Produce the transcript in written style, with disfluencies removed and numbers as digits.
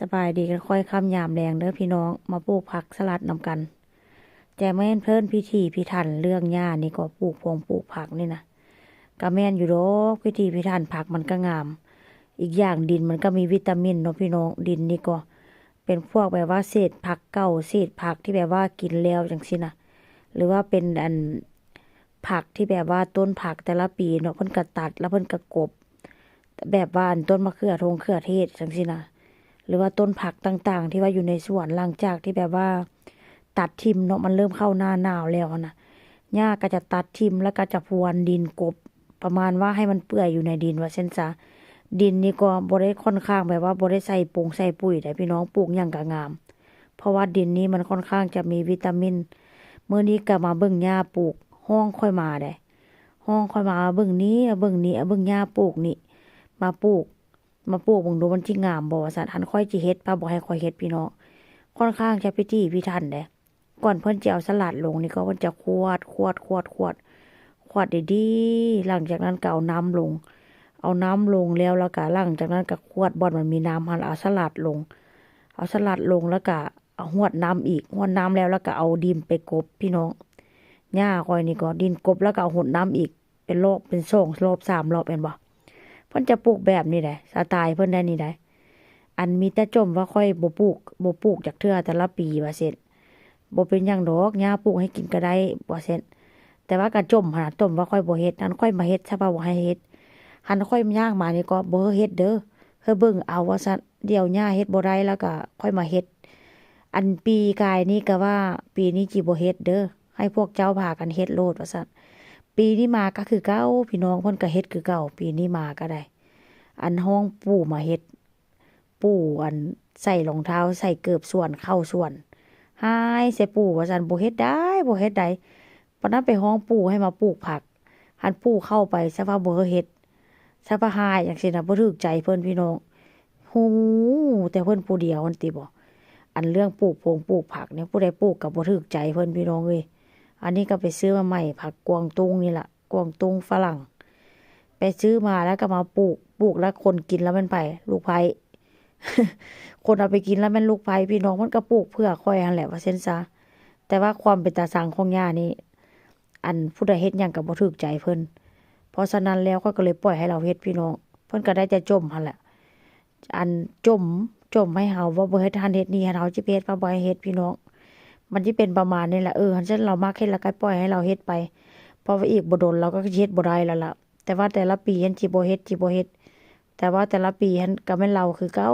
สบายดีกันค่อยค่ำยามแรงเด้อพี่น้องมาปลูกผักสลัดนำกันแต่แม่นเพิ่นพิธีพิถันเรื่องหญ้านี่ก็ปลูกพงปลูกผักนี่นะก็แม่นอยู่ดอกพิธีพิถันผักมันก็งาม อีกอย่างดินมันก็มีวิตามินเนาะพี่น้องดินนี่ก็เป็นพวกแบบว่าเศษผักเก่าเศษผักที่แบบว่ากินแล้วจังซี่นะหรือว่าเป็นผักที่แบบว่าต้นผักแต่ละปีเนาะเพิ่นก็ตัดแล้วเพิ่นก็กบแบบว่าต้นมะเขือเขือเทศจังซี่นะ หรือว่าต้นผักต่างๆ ที่ว่าอยู่ในสวนหลังจากที่แบบว่าตัดทิมเนาะมันเริ่มเข้าหน้าหนาวแล้วนะหญ้าก็จะตัดทิมแล้วก็จะพรวนดินกบประมาณว่าให้มันเปื่อยอยู่ในดินว่าเช่นซะดินนี่ก็บ่ได้ค่อนข้างแบบว่าบ่ได้ใส่ปงใส่ปุ๋ยแต่พี่น้องปลูกอย่างก็งามเพราะว่าดินนี้มันค่อนข้างจะมีวิตามินมื้อนี้ก็มาเบิ่งหญ้าปลูกห้องค่อยมาได้ห้องค่อยมาเบิ่งนี้เบิ่งนี้เบิ่งหญ้าปลูกนี่มาปลูก เบิ่งดูมันสิงามบ่ว่าซั่นหันค่อยสิเฮ็ดป้าบ่ให้ค่อยเฮ็ดพี่น้องค่อนข้างจะพิถีพิถันเด้ก่อนเพิ่นจะเอาสลัดลงนี่ก็เพิ่นจะควดดีๆหลังจากนั้นก็เอาน้ำลงแล้วก็หลังจากนั้นก็ควดบ่อนมันมีน้ำหันเอาสลัดลงแล้วก็เอาฮวดน้ำอีกฮวดน้ำแล้วก็เอาดินไปกบพี่น้องหญ้าค่อยนี่ก็ดินกบแล้วก็เอาฮดน้ำอีกเป็นรอบเป็น2รอบ3รอบแม่นบ่ เพิ่นจะปลูกแบบนี้ได้สไตล์เพิ่นได้นี่ได้อันมีแต่จมว่าค่อยบ่ปลูกจากเทื่อแต่ละปีว่าเสร็จบ่เป็นหยังดอกหญ้าปลูกให้กินก็ได้ว่าเสร็จแต่ว่าก็จมหั่นน่ะจมว่าค่อยบ่เฮ็ดนั้นค่อยมาเฮ็ดซะว่าบ่ให้เฮ็ดหันค่อยย่างมานี่ก็บ่เฮ็ดเด้อเฮ้อเบิ่งเอาว่าซั่นเดี๋ยวหญ้าเฮ็ดบ่ได้แล้วก็ค่อยมาเฮ็ดอันปีกายนี้ก็ว่าปีนี้จิบ่เฮ็ดเด้อให้พวกเจ้าพากันเฮ็ดโลดว่าซั่นปีนี้มาก็คือเก่าพี่น้องเพิ่นก็เฮ็ดคือเก่าปีนี้มาก็ได้ อันห้องปู่มาเฮ็ดปู่อันใส่รองเท้าใส่เกือบส่วนเข้าส่วนหายใส่ปู่ว่าซั่นบ่เฮ็ดได้ปานนั้นไปห้องปู่ให้มาปลูกผักหันปู่เข้าไปซะว่าบ่เฮ็ดซะว่าหายจังซี่น่ะบ่ถูกใจเพิ่นพี่น้องฮู้แต่เพิ่นผู้เดียวหั้นติบ่อันเรื่องปลูกปลูกผักเนี่ยผู้ใดปลูกก็บ่ถูกใจเพิ่นพี่น้องเอ้ยอันนี้ก็ไปซื้อมาใหม่ผักกวางตุ้งนี่ล่ะกวางตุ้งฝรั่ง ไปซื้อมาแล้วก็มาปลูกแล้วคนกินแล้วมันไผลูกไผ่ คนเอาไปกินแล้วมันลูกไผ่พี่น้องมันก็ปลูกเพื่อค่อยหั่นแหละว่าเส้นซะแต่ว่าความเป็นตาสังของย่านี่อันผู้ใดเฮ็ดหยังก็บ่ถูกใจเพิ่นเพราะฉะนั้นแล้วข้อยก็เลยปล่อยให้เราเฮ็ดพี่น้องเพิ่นก็ได้แต่จมหั่นแหละอันจมให้เฮาว่าบ่เฮ็ดทันเฮ็ดนี่ให้เฮาสิไปเฮ็ดว่าบ่ให้เฮ็ดพี่น้องมันสิเป็นประมาณนี้แหละหันซั่นเรามักเฮ็ดแล้วก็ปล่อยให้เราเฮ็ดไปเพราะว่าอีกบ่โดนเราก็สิเฮ็ดบ่ได้แล้วล่ะ แต่ว่าแต่ละปีหั้นสิบ่เฮ็ดแต่ว่าแต่ละปีหั้นก็แม่นเราคือเก่า